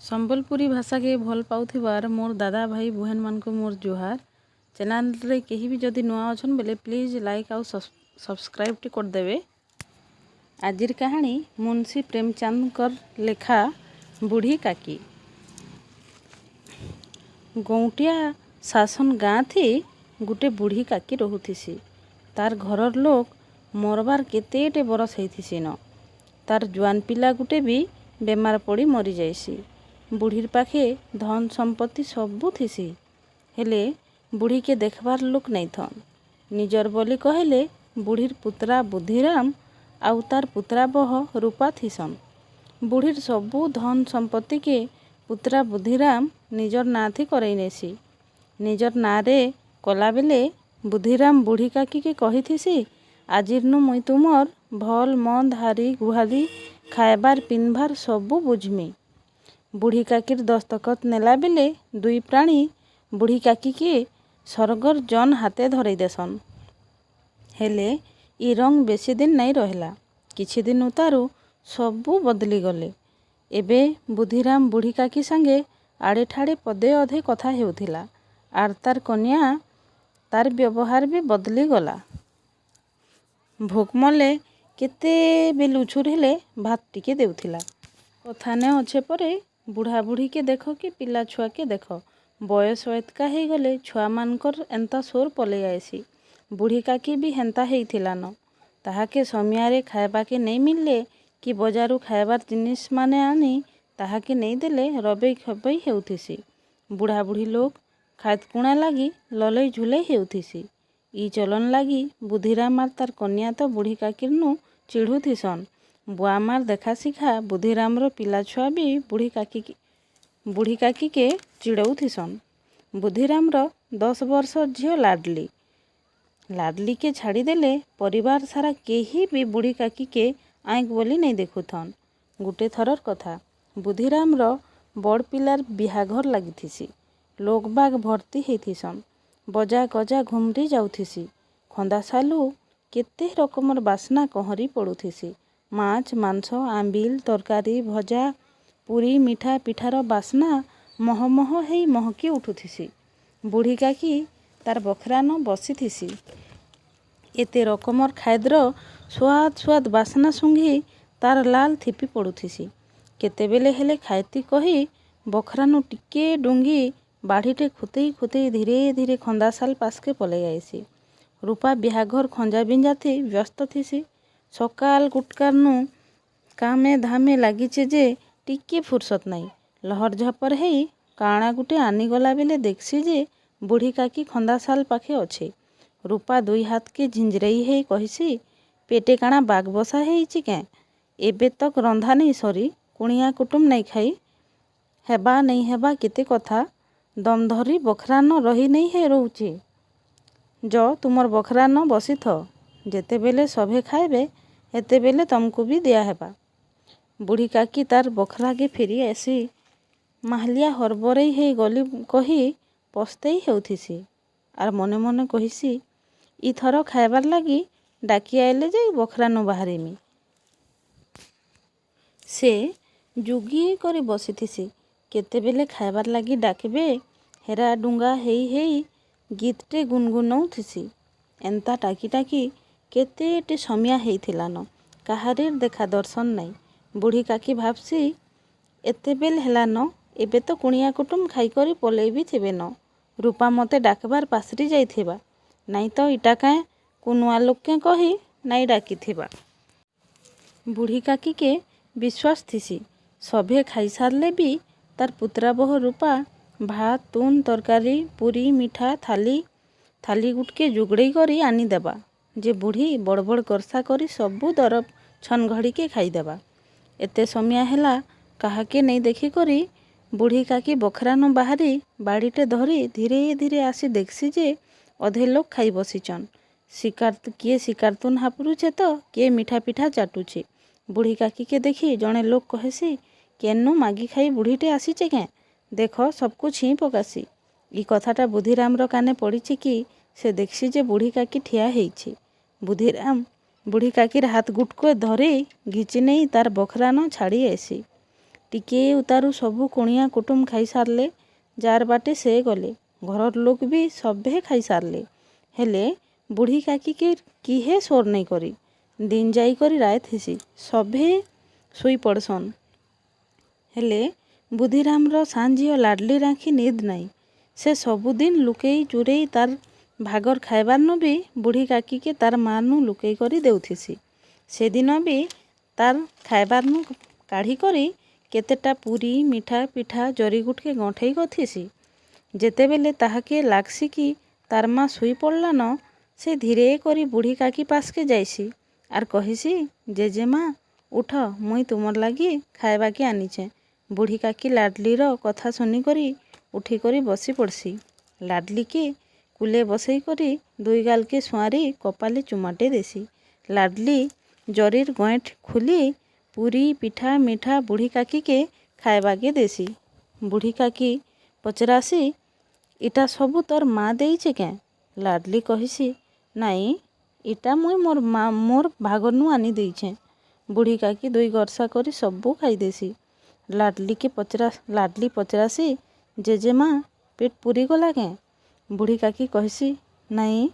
ସମ୍ବଲପୁରୀ ଭାଷାକେ ଭଲ୍ ପାଉଥିବାର୍ ମୋର୍ ଦାଦା ଭାଇ बुहेन मानक मोर जुहार। चैनल रे केही भी जदि नुआ अछन बेले प्लीज लाइक आउ सब्सक्राइब टी कर देबे। आजिर कहानी मुंशी प्रेमचंद कर लेखा बुढ़ी काकी। गौटिया शासन गाँ थी गुटे बुढ़ी काकी रहुथिसी। तार घरर लोक मरबार केतेटे बरस हेथिसी न। तार जुआन पिला गुटे भी बेमार पड़ी मरी जाइसी। बुढ़ीर पाखे धन संपत्ति सबू थिसी, हेले बुढ़ी के देखबार लोक नहीं थन। निजर बोली कहले बुढ़ीर पुत्रा बुद्धिराम आउ तार पुत्रा बह रूपा थिसन। बुढ़ीर सबू धन संपत्ति के पुत्रा बुद्धिराम निजर ना थी करई नेसी। निजर ना रे कला बेले बुद्धिराम बुढ़ी काकी के कही थिसी, आजिर नु मुई तुमर भल मंद हारी गुहाली खाएबार पिनबार सबू बुझमी। बुढ़ी काकीर दस्तखत नेला बेले दुई प्राणी बुढ़ी काकी के सरगर जन हाथे धरई देसन। हेले ई रंग बेसी दिन नहीं रहला। किछि दिन उतारू सबू बदली गले। एबे बुद्धिराम बुढ़ी काकी संगे आड़े ठाड़े पदे अधे कथा हेउथिला। आर तार कन्या तार व्यवहार भी बदली गला। भोकमले केते बेलुछुर हेले भात टिके देउथिला। कथा ने अच्छे परे बुढ़ा बुढ़ी के देख कि पिला छुआ के देख, बयस एतका हो गले छुआ मानकर एंता सोर पले आएसी। बुढ़ी काकी भी हेंता हेइथिला न। ताहाके समियारे खाएबाके नहीं मिलले कि बजारू खाएबार जिनिस माने आनी ताहाके नहीं देले रबई खबई हेउथिसी। बुढ़ा बुढ़ी लोग खात कुणा लागी ललई झुलई हेउथिसी। ई चलन लागी बुद्धिराम आर तार कन्या तो बुढ़ी काकीर नु चिढ़ुथिसन। बुआ मार देखा शिखा बुद्धिराम रो पिला छुआ भी बुढ़ी काकी के चिड़ौथिसन। बुद्धिराम रो 10 वर्ष झियो लाडली के छाड़ी देले परिवार सारा केही भी बुढ़ी काकी के आँख बोली नहीं देखुथन। गुटे थरर कथा, बुद्धिराम रो बड़ पिलार बिहाघर लागिथिसी। लोक बाग भर्ती हेथिसन। बजा गजा घुमरी जाउथिसी। खंदा सालू केते रकमर बासना कहरी पड़ुथिसी। माछ मांस आंबिल तरकारी भजा पूरी मिठा पिठार बासना मह मह हेई महकी उठुथिसी। बुढ़ी काकी तार बखरान बसीथिसी। एते रकमर खाद्र स्वाद स्वाद बासना सुंघी तार लाल थिपी पड़ुथिसी। केतेबेले हेले खाएती कही बखरानु टिके डुंगी बाढ़ीटे खुतेई खुतेई धीरे धीरे खंदासाल पासके पले आईसी। रूपा बिहाघर खंजा बिंजा थी व्यस्त थिसी। सकाल गुटकारनु कामे धामे लागिचे जे टिके फुर्सत नहीं। लहर झपर हेई काणा गुटे आनीगला बेले देखसी जे बुढ़ी काकी खंदासाल पाखे अच्छे। रूपा दुई हाथ के झिंझरई हेई कहिसी, पेटे काणा बाग बसा हेईची कें? एबे तक रंधा नहीं सरी कुणिया कुटुम नहीं खाई हेबा नहीं हेबा केते कथा दम धरी बखरा न रही नहीं हे रोचे। जो तुमर बखरा न बसी थ, जेते बेले सभे खाएबे हेते बेले तुमको भी दिया हेबा। बुढ़ी काकी तार बखरा के फेरी आसी माहलिया हरबरई हे गली कही पस्तेई हेउथिसी। आर मने मने कहिसी, ई थर खाएबार लागी डाकी आइले जे बखरा न बाहरीमी। से जुगी करी बसीथिसी। केतेबेले खाएबार लागी डाकबे हेरा डुंगा हेई हेई गीतटे गुनगुनौथिसी। एंता टाकी टाकी केतेटे समिया हेइथिला न। काहारीर देखा दर्शन नहीं। बुढ़ी काकी भाबसी एते बेल हेला न, एबे तो कुणिया कुटुम खाई करी पलई भी थिबे न। रूपा मते डाकबार पासरी जाइथिबा, नहीं तो इटा काए कुनुआ लोक के कही नहीं डाकी थिबा। बुढ़ी काकी के विश्वास थिसी सभे खाई सारले भी तार पुत्रा बह रूपा भात तुन तरकारी पूरी मिठा थाली गुटके जुगड़ई करी आनी देबा जे बुढ़ी बड़बड़ करसा करी सबू दरब छन घड़ी के खाई देबा। एते समिया हेला काहाके नहीं देखी करी बुढ़ी काकी बखरा न बाहरी बाड़ीटे धरी धीरे धीरे आसी देखसी जे अधे लोग खाई बसीचन। किए शिकारतुन हापुरुचे तो किए मिठा पिठा चाटुचे। बुढ़ी काकी के देखी जड़े लोग कहेसी, केनु मागी खाई बुढ़ीटे आसीचे कें? देख सबको छीं पकासी। ई कथाटा बुद्धिराम रो काने पड़ीची कि से देखसी जे बुढ़ी काकी ठिया हेइची। बुद्धिराम बुढ़ी काकीर हाथ गुटको धरी घिची नहीं तार बखरा न छाड़ी आसी। टिके उतारू सबू कुणिया कुटुम खाई सारले। जार बाटे से गले। घरर लोक भी सभे खाई सारले। हेले बुढ़ी काकी के किहे सोर नहीं करी। दिन जाई करी राय थीसी सभे सुई पड़सन। हेले बुधिरामर सांझियो लाडली राखी निद नाई। से सबुदिन लुकेई चुरेई तार भागर खाइबारनु भी बुढ़ी काकी के तार मानु लुकेई करी देउथिसी। से दिन भी तार खाइबारनु काढ़ी करी केतेटा पूरी मिठा पिठा जरी गुटके गंठेई गथिसी। जेतेबेले ताहाके लागसी कि तार माँ सुई पड़ला न, से धीरे करी बुढ़ी काकी पासके जाइसी आर कहिसी, जेजेमा उठ, मुई तुमर लागी खाइबाके आनिचे। बुढ़ी काकी लाडलीर कथा सुनी करी उठी करी बसी पड़सी। लाडली के कुले बसई करी दुई गाल के सुआरी कपाले चुमाटे देसी। लाडली जरीर गैंठ खुली पूरी पिठा मिठा बुढ़ी काकी के खाइबाके देसी। बुढ़ी काकी पचरासी, इटा सबू तोर माँ देइचे क्या? लाडली कहिसी, नाई, इटा मुई मोर भागरनु आनी देइछे। बुढ़ी काकी दुई गरसा करी सबू खाई देसी। लाडली पचरासी, जेजेमा पेट पूरी गला क्या? बुढ़ी काकी कहिसी, नाई,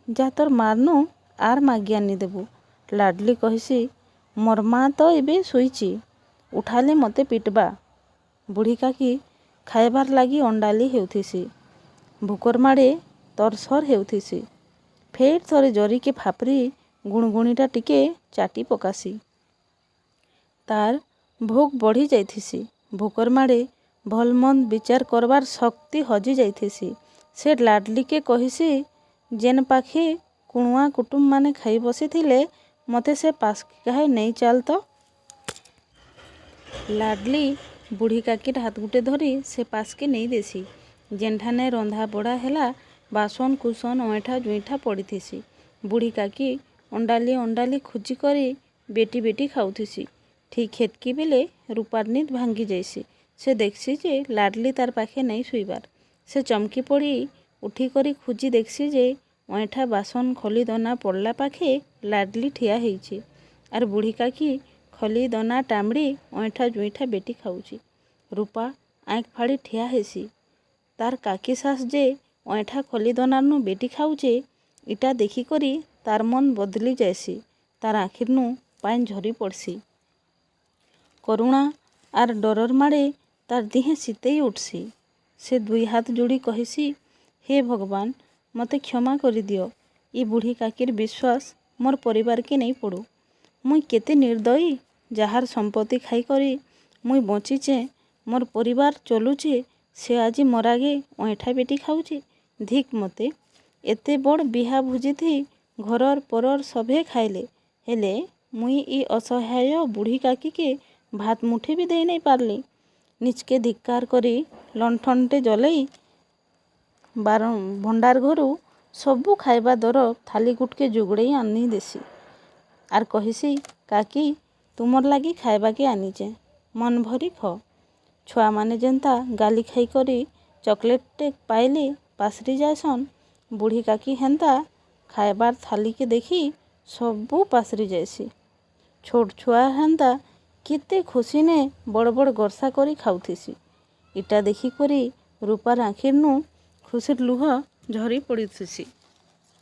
जा तोर मारनु आर मागी आनी देबू। लाडली कहिसी, मोर माँ तो एबे सुईची, उठाले मते पिटबा। बुढ़ी काकी खाइबार लागी अंडाली हेउथिसी। भूकर माड़े तरसर हेउथिसी। फेर थरे जरी के फापरी गुणगुणीटा टिके चाटी पकासी। तार भोग बढ़ी जाइथिसी। भूकर माड़े भल मंद विचार करबार शक्ति हजी जाइथिसी। से लाडली के कहिसी, जेन पाखे कुणुआ कुटुम माने खाई बसी थिले, मते से पासके कहे नहीं चाल तो। लाडली बुढ़ी काकीर हाथ गुटे धरी से पासके नहीं देसी। जेनठाने रंधा बड़ा हेला बासन कुसन ऐठा जुईठा पड़ी थीसी। बुढ़ी काकी अंडाली अंडाली खुजी करी बेटी बेटी खाऊथिसी। ठीक हेतकी बेले रूपार नींद भांगी जाइसी। से देखसी जे लाडली तार पाखे नहीं शुईबार। से चमकी पड़ी उठी करी खुजी देखसी जे ऐठा बासन खली दना पड़ला पाखे लाडली ठिया हेइची आर बुढ़ी काकी खली दना टामड़ी ऐठा जुईठा बेटी खाऊची। रूपा आँख फाड़ी ठिया हेसी। तार काकी सास जे ऐठा खली दनारनु बेटी खाऊचे, इटा देखी करी तार मन बदली जाएसी। तार आखिरनु पाइन झरी पड़सी। करुणा आर डरर माड़े तार दिहे सीतेई उठसी। से दुई हाथ जोड़ी कहिसी, हे भगवान, मते क्षमा करी दियो। ई बुढ़ी काकीर विश्वास मोर परिवार के नहीं पड़ू। मुई केते निर्दयी, जार संपत्ति खाई करी मुई बंचीचे, मोर परिवार चलुचे, से आजी मोर आगे ऐठा बेटी खाऊचे। धिक मते, एते बड़ बिहा भुजी थी घरर परर सभे खाइले, हेले मुई ई असहाय बुढ़ी काकी के भात मुठे भी दे नहीं पारली। निजके धिक्कार करी लंठनटे जलई भंडार घरू सबू खाइबा दर थाली गुटके जुगड़े आनी देसी आर कहिसी, काकी तुमर लागी खाइबाके आनीचे, मन भरी ख। छुआ माने जेंता गाली खाई करी चॉकलेट पाइले पासरी जायसन, बुढ़ी काकी हेंता खाइबार थाली के देखी सबू पासरी जायसी। छोट छुआ हेंता केते खुशी ने बड़ बड़ गरसा करी खाऊथिसी। इटा देखी करी रूपार आखिरनु खुशीर लुह झरी पड़ीथिसी।